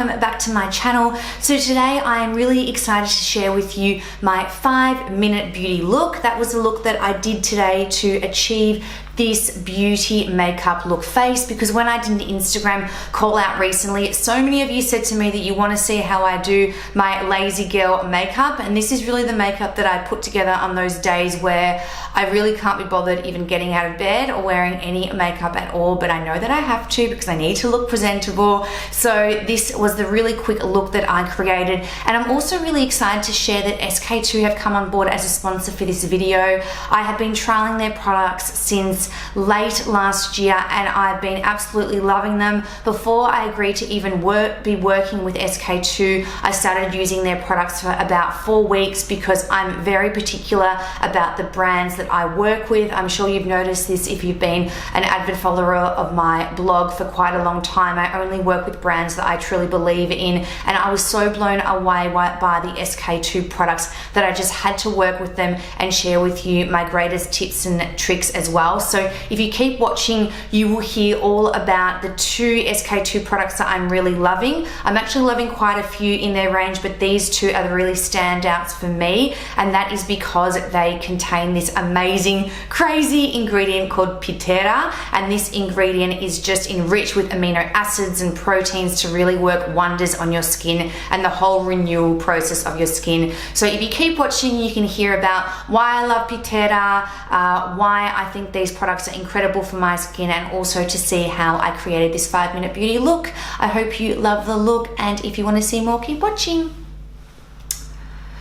back to my channel. So today I am really excited to share with you my 5-minute beauty look. That was the look that I did today to achieve this beauty makeup look face, because when I did an Instagram call out recently, so many of you said to me that you want to see how I do my lazy girl makeup, and this is really the makeup that I put together on those days where I really can't be bothered even getting out of bed or wearing any makeup at all, but I know that I have to because I need to look presentable. So this was the really quick look that I created, and I'm also really excited to share that SK2 have come on board as a sponsor for this video. I have been trialing their products since late last year and I've been absolutely loving them. Before I agreed to even be working with SK2, I started using their products for about 4 weeks because I'm very particular about the brands that I work with. I'm sure you've noticed this if you've been an avid follower of my blog for quite a long time. I only work with brands that I truly believe in, and I was so blown away by the SK2 products that I just had to work with them and share with you my greatest tips and tricks as well. So if you keep watching, you will hear all about the 2 SK2 products that I'm really loving. I'm actually loving quite a few in their range, but these 2 are the really standouts for me, and that is because they contain this amazing, crazy ingredient called PITERA, and this ingredient is just enriched with amino acids and proteins to really work wonders on your skin and the whole renewal process of your skin. So if you keep watching, you can hear about why I love PITERA, why I think these products are incredible for my skin, and also to see how I created this 5-minute beauty look. I hope you love the look, and if you want to see more, keep watching.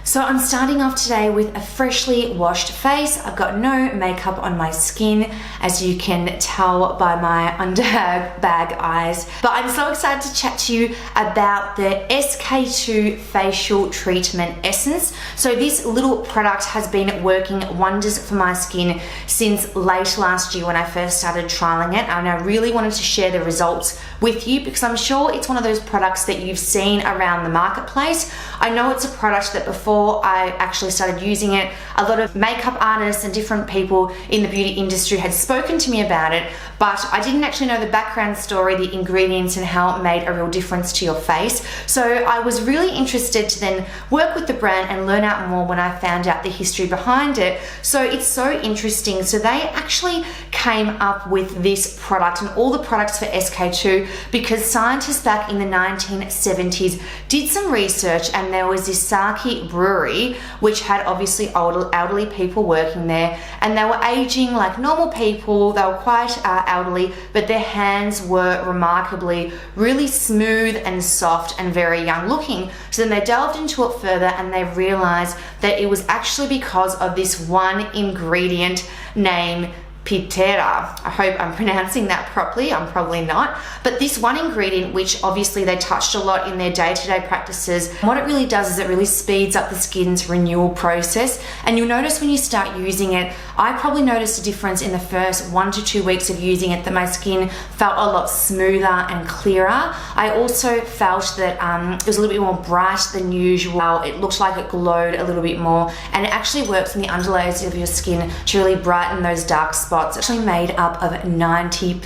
So I'm starting off today with a freshly washed face. I've got no makeup on my skin, as you can tell by my under bag eyes. But I'm so excited to chat to you about the SK2 Facial Treatment Essence. So this little product has been working wonders for my skin since late last year when I first started trialing it, and I really wanted to share the results with you because I'm sure it's one of those products that you've seen around the marketplace. I know it's a product that before I actually started using it, a lot of makeup artists and different people in the beauty industry had spoken to me about it, but I didn't actually know the background story, the ingredients, and how it made a real difference to your face. So I was really interested to then work with the brand and learn out more when I found out the history behind it. So it's so interesting. So they actually came up with this product and all the products for SK2 because scientists back in the 1970s did some research, and there was this Sake brewery which had obviously elderly people working there, and they were aging like normal people. They were quite elderly, but their hands were remarkably really smooth and soft and very young looking. So then they delved into it further and they realized that it was actually because of this one ingredient named PITERA. I hope I'm pronouncing that properly. I'm probably not. But this one ingredient, which obviously they touched a lot in their day-to-day practices, what it really does is it really speeds up the skin's renewal process. And you'll notice when you start using it, I probably noticed a difference in the first 1 to 2 weeks of using it, that my skin felt a lot smoother and clearer. I also felt that it was a little bit more bright than usual. It looked like it glowed a little bit more, and it actually works in the underlayers of your skin to really brighten those dark spots. It's actually made up of 90%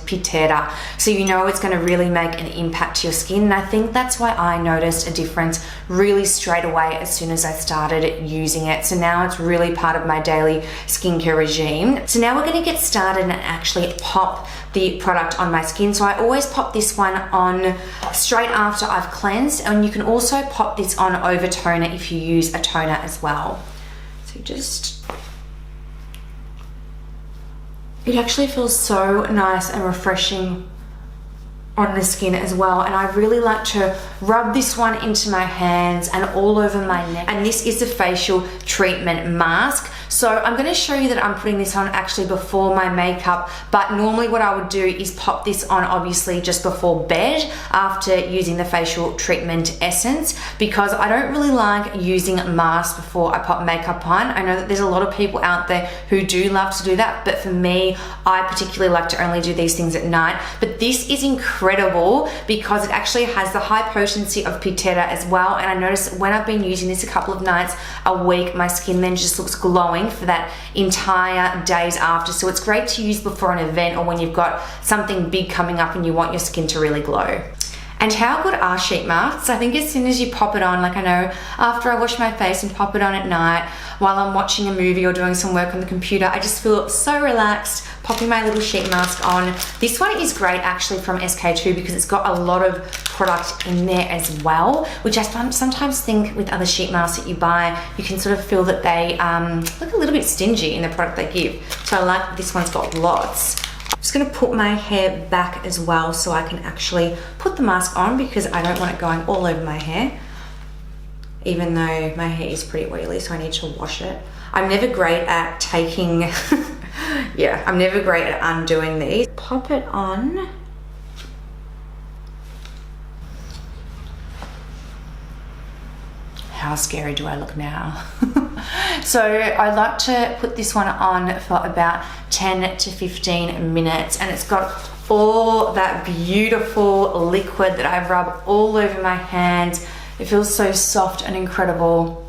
PITERA, so you know it's going to really make an impact to your skin, and I think that's why I noticed a difference really straight away as soon as I started using it. So now it's really part of my daily skincare regime. So now we're going to get started and actually pop the product on my skin. So I always pop this one on straight after I've cleansed, and you can also pop this on over toner if you use a toner as well. So it actually feels so nice and refreshing on the skin as well, and I really like to rub this one into my hands and all over my neck. And this is the facial treatment mask. So I'm going to show you that I'm putting this on actually before my makeup, but normally what I would do is pop this on obviously just before bed after using the facial treatment essence, because I don't really like using masks before I pop makeup on. I know that there's a lot of people out there who do love to do that, but for me, I particularly like to only do these things at night. But this is incredible because it actually has the high potency of PITERA as well, and I noticed when I've been using this a couple of nights a week, my skin then just looks glowing for that entire days after. So it's great to use before an event or when you've got something big coming up and you want your skin to really glow. And how good are sheet masks? I think as soon as you pop it on, like I know after I wash my face and pop it on at night while I'm watching a movie or doing some work on the computer, I just feel so relaxed popping my little sheet mask on. This one is great actually from SK2 because it's got a lot of product in there as well, which I sometimes think with other sheet masks that you buy, you can sort of feel that they look a little bit stingy in the product they give. So I like that this one's got lots. I'm just gonna put my hair back as well so I can actually put the mask on because I don't want it going all over my hair, even though my hair is pretty oily, so I need to wash it. I'm never great at taking, yeah, I'm never great at undoing these. Pop it on. How scary do I look now? So I like to put this one on for about 10 to 15 minutes, and it's got all that beautiful liquid that I rub all over my hands. It feels so soft and incredible.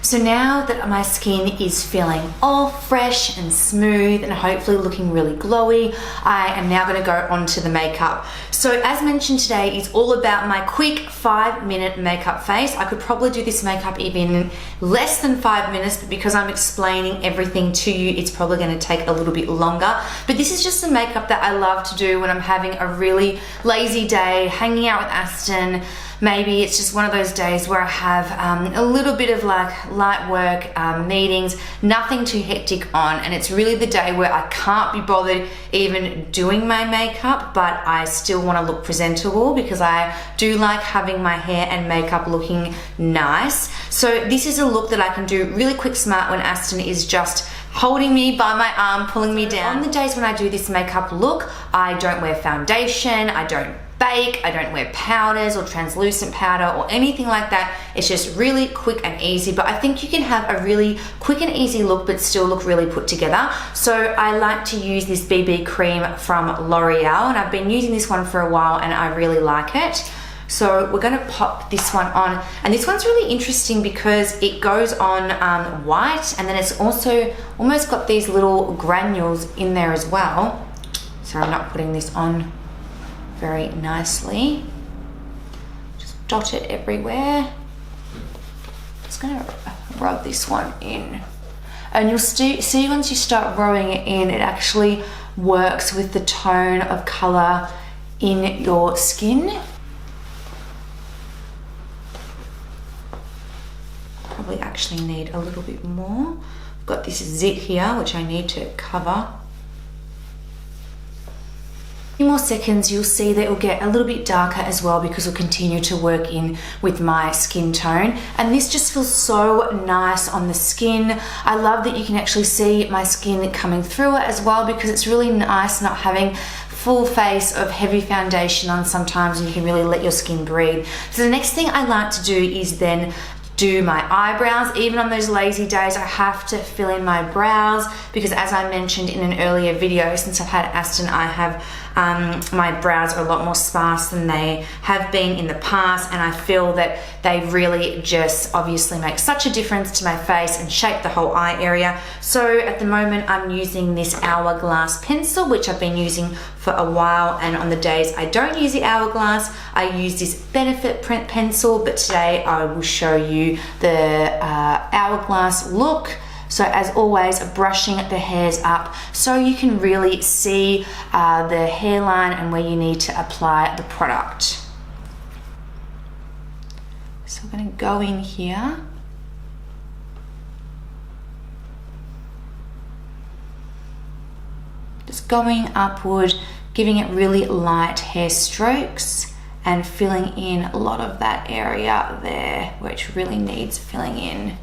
So now that my skin is feeling all fresh and smooth and hopefully looking really glowy, I am now going to go on to the makeup. So as mentioned today, it's all about my quick 5-minute makeup face. I could probably do this makeup even less than 5 minutes, but because I'm explaining everything to you, it's probably going to take a little bit longer. But this is just the makeup that I love to do when I'm having a really lazy day, hanging out with Aston. Maybe it's just one of those days where I have a little bit of like light work, meetings, nothing too hectic on, and it's really the day where I can't be bothered even doing my makeup, but I still want to look presentable because I do like having my hair and makeup looking nice. So this is a look that I can do really quick smart when Aston is just holding me by my arm, pulling me down. On the days when I do this makeup look, I don't wear foundation, I don't bake, I don't wear powders or translucent powder or anything like that. It's just really quick and easy, but I think you can have a really quick and easy look but still look really put together. So I like to use this BB cream from L'Oreal, and I've been using this one for a while and I really like it. So we're going to pop this one on, and this one's really interesting because it goes on white, and then it's also almost got these little granules in there as well. So I'm not putting this on very nicely. Just dot it everywhere. Just gonna rub this one in, and you'll see once you start rubbing it in, it actually works with the tone of color in your skin. Probably actually need a little bit more. I've got this zit here which I need to cover. Few more seconds, you'll see that it will get a little bit darker as well because we'll continue to work in with my skin tone, and this just feels so nice on the skin. I love that you can actually see my skin coming through it as well because it's really nice not having full face of heavy foundation on sometimes, and you can really let your skin breathe. So the next thing I like to do is then do my eyebrows. Even on those lazy days, I have to fill in my brows because, as I mentioned in an earlier video, since I've had Aston, I have my brows are a lot more sparse than they have been in the past, and I feel that they really just obviously make such a difference to my face and shape the whole eye area. So at the moment I'm using this Hourglass pencil, which I've been using for a while, and on the days I don't use the Hourglass, I use this Benefit print pencil, but today I will show you the Hourglass look. So as always, brushing the hairs up so you can really see the hairline and where you need to apply the product. So I'm going to go in here. Just going upward, giving it really light hair strokes and filling in a lot of that area there, which really needs filling in.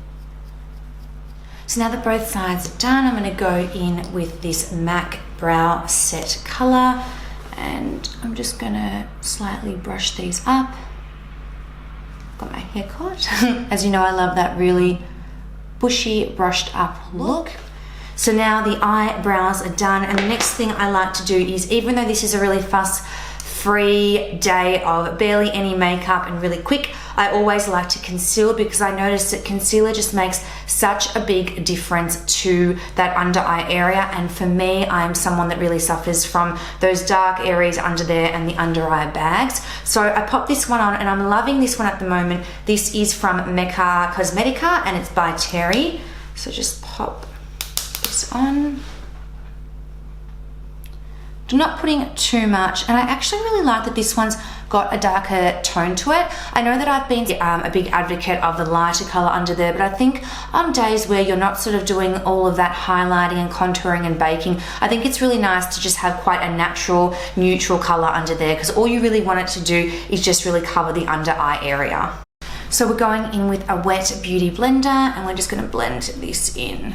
So now that both sides are done, I'm going to go in with this MAC Brow Set color, and I'm just going to slightly brush these up. Got my hair caught. As you know, I love that really bushy, brushed up look. So now the eyebrows are done, and the next thing I like to do is, even though this is a really free day of barely any makeup and really quick, I always like to conceal because I notice that concealer just makes such a big difference to that under eye area. And for me, I'm someone that really suffers from those dark areas under there and the under eye bags. So I popped this one on and I'm loving this one at the moment. This is from Mecca Cosmetica and it's by Terry. So just pop this on. I'm not putting too much, and I actually really like that this one's got a darker tone to it. I know that I've been a big advocate of the lighter color under there, but I think on days where you're not sort of doing all of that highlighting and contouring and baking, I think it's really nice to just have quite a natural, neutral color under there, because all you really want it to do is just really cover the under eye area. So we're going in with a wet beauty blender, and we're just going to blend this in.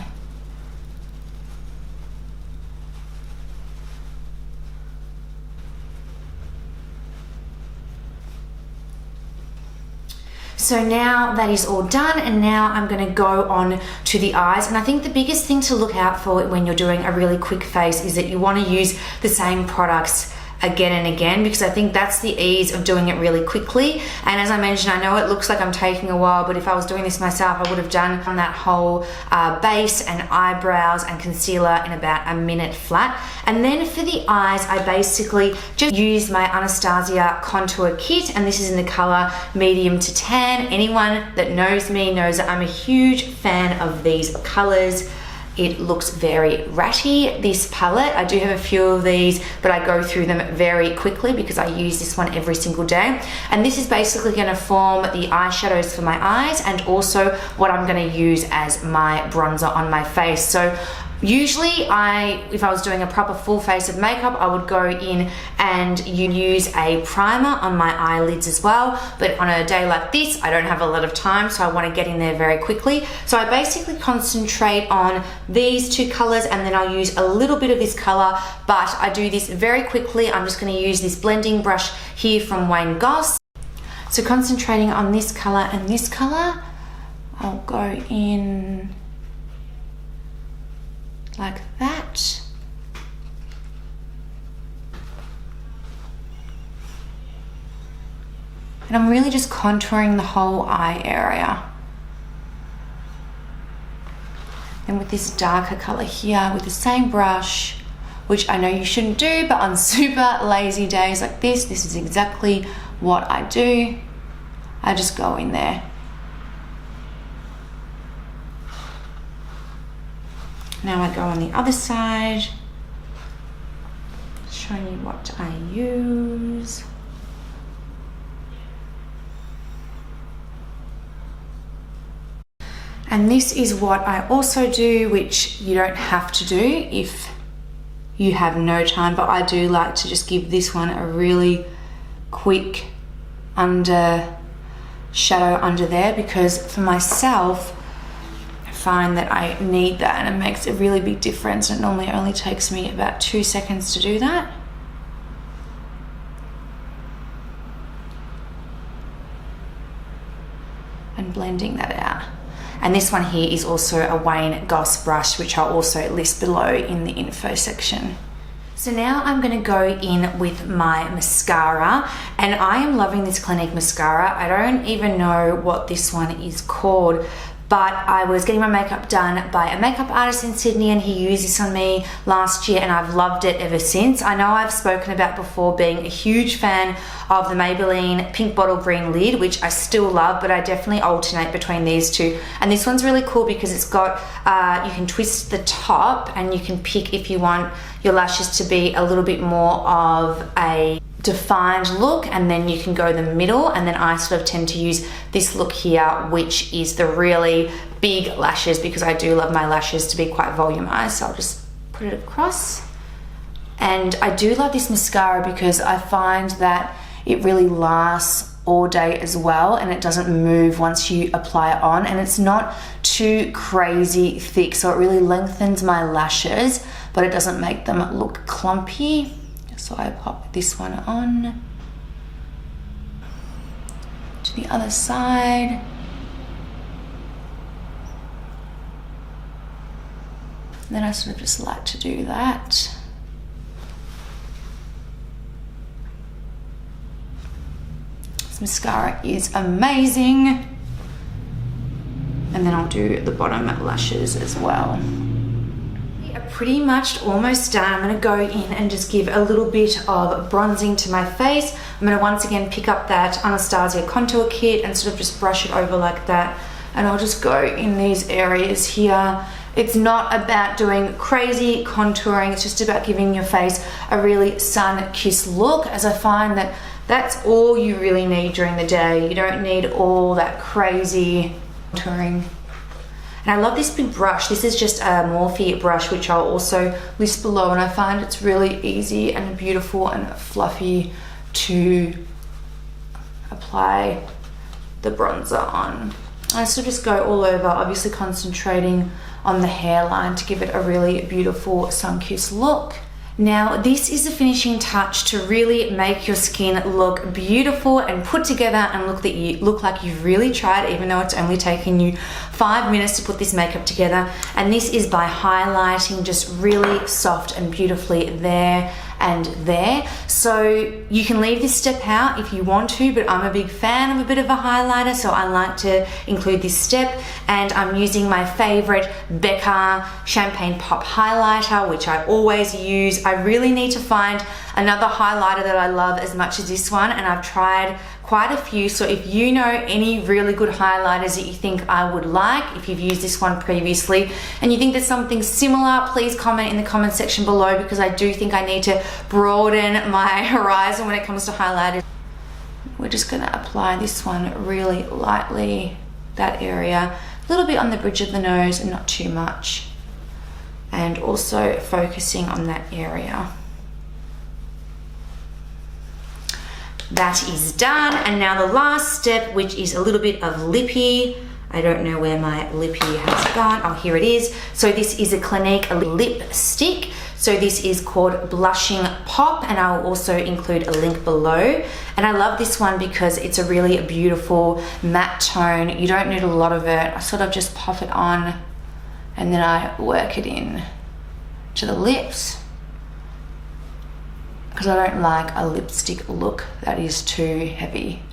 So now that is all done, and now I'm going to go on to the eyes. And I think the biggest thing to look out for when you're doing a really quick face is that you want to use the same products again and again, because I think that's the ease of doing it really quickly. And as I mentioned, I know it looks like I'm taking a while, but if I was doing this myself, I would have done that whole base and eyebrows and concealer in about a minute flat. And then for the eyes, I basically just used my Anastasia contour kit, and this is in the color medium to tan. Anyone that knows me knows that I'm a huge fan of these colors. It looks very ratty, this palette. I do have a few of these, but I go through them very quickly because I use this one every single day. And this is basically gonna form the eyeshadows for my eyes and also what I'm gonna use as my bronzer on my face. So usually if I was doing a proper full face of makeup, I would go in and use a primer on my eyelids as well. But on a day like this, I don't have a lot of time, so I want to get in there very quickly. So I basically concentrate on these two colors, and then I'll use a little bit of this color, but I do this very quickly. I'm just going to use this blending brush here from Wayne Goss. So concentrating on this color and this color, I'll go in like that. And I'm really just contouring the whole eye area. And with this darker color here, with the same brush, which I know you shouldn't do, but on super lazy days like this is exactly what I do. I just go in there. Now I go on the other side, showing you what I use. And this is what I also do, which you don't have to do if you have no time, but I do like to just give this one a really quick under shadow under there, because for myself, find that I need that and it makes a really big difference. It normally only takes me about 2 seconds to do that. And blending that out. And this one here is also a Wayne Goss brush, which I'll also list below in the info section. So now I'm going to go in with my mascara, and I am loving this Clinique mascara. I don't even know what this one is called, but I was getting my makeup done by a makeup artist in Sydney, and he used this on me last year and I've loved it ever since. I know I've spoken about before being a huge fan of the Maybelline Pink Bottle Green Lid, which I still love, but I definitely alternate between these two. And this one's really cool because it's got, you can twist the top and you can pick if you want your lashes to be a little bit more of a defined look, and then you can go the middle, and then I sort of tend to use this look here, which is the really big lashes, because I do love my lashes to be quite volumized. So I'll just put it across. And I do love this mascara because I find that it really lasts all day as well, and it doesn't move once you apply it on, and it's not too crazy thick, so it really lengthens my lashes, but it doesn't make them look clumpy. So I pop this one on to the other side. And then I sort of just like to do that. This mascara is amazing. And then I'll do the bottom lashes as well. We are pretty much almost done. I'm gonna go in and just give a little bit of bronzing to my face. I'm gonna once again pick up that Anastasia contour kit and sort of just brush it over like that. And I'll just go in these areas here. It's not about doing crazy contouring, it's just about giving your face a really sun-kissed look, as I find that that's all you really need during the day. You don't need all that crazy contouring. And I love this big brush. This is just a Morphe brush, which I'll also list below, and I find it's really easy and beautiful and fluffy to apply the bronzer on. I sort of just go all over, obviously concentrating on the hairline to give it a really beautiful sun-kissed look. Now, this is the finishing touch to really make your skin look beautiful and put together and look like you've really tried, even though it's only taken you 5 minutes to put this makeup together. And this is by highlighting just really soft and beautifully there and there. So you can leave this step out if you want to, but I'm a big fan of a bit of a highlighter, so I like to include this step. And I'm using my favorite BECCA Champagne Pop highlighter, which I always use. I really need to find another highlighter that I love as much as this one, and I've tried quite a few. So if you know any really good highlighters that you think I would like, if you've used this one previously and you think there's something similar, please comment in the comment section below, because I do think I need to broaden my horizon when it comes to highlighters. We're just gonna apply this one really lightly, that area, a little bit on the bridge of the nose and not too much. And also focusing on that area. That is done. And now the last step, which is a little bit of lippy. I don't know where my lippy has gone. Oh, here it is. So this is a Clinique lipstick. So this is called Blushing Pop, and I will also include a link below. And I love this one because it's a really beautiful matte tone. You don't need a lot of it. I sort of just pop it on and then I work it in to the lips, because I don't like a lipstick look that is too heavy.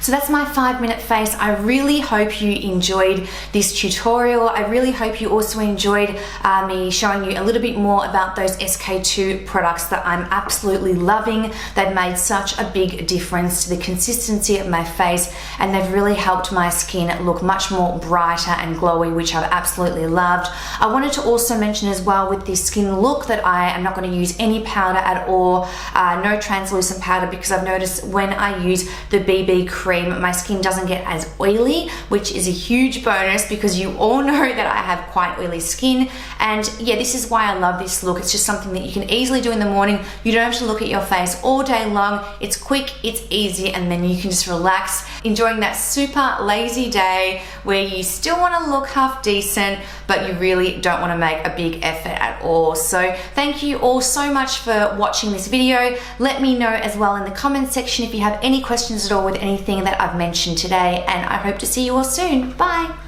So that's my 5-minute face. I really hope you enjoyed this tutorial. I really hope you also enjoyed me showing you a little bit more about those SK-II products that I'm absolutely loving. They've made such a big difference to the consistency of my face, and they've really helped my skin look much more brighter and glowy, which I've absolutely loved. I wanted to also mention as well with this skin look that I am not going to use any powder at all, no translucent powder, because I've noticed when I use the BB cream, my skin doesn't get as oily, which is a huge bonus because you all know that I have quite oily skin. And yeah, this is why I love this look. It's just something that you can easily do in the morning. You don't have to look at your face all day long. It's quick, it's easy, and then you can just relax, enjoying that super lazy day where you still want to look half decent, but you really don't want to make a big effort at all. So thank you all so much for watching this video. Let me know as well in the comment section if you have any questions at all with anything that I've mentioned today, and I hope to see you all soon. Bye.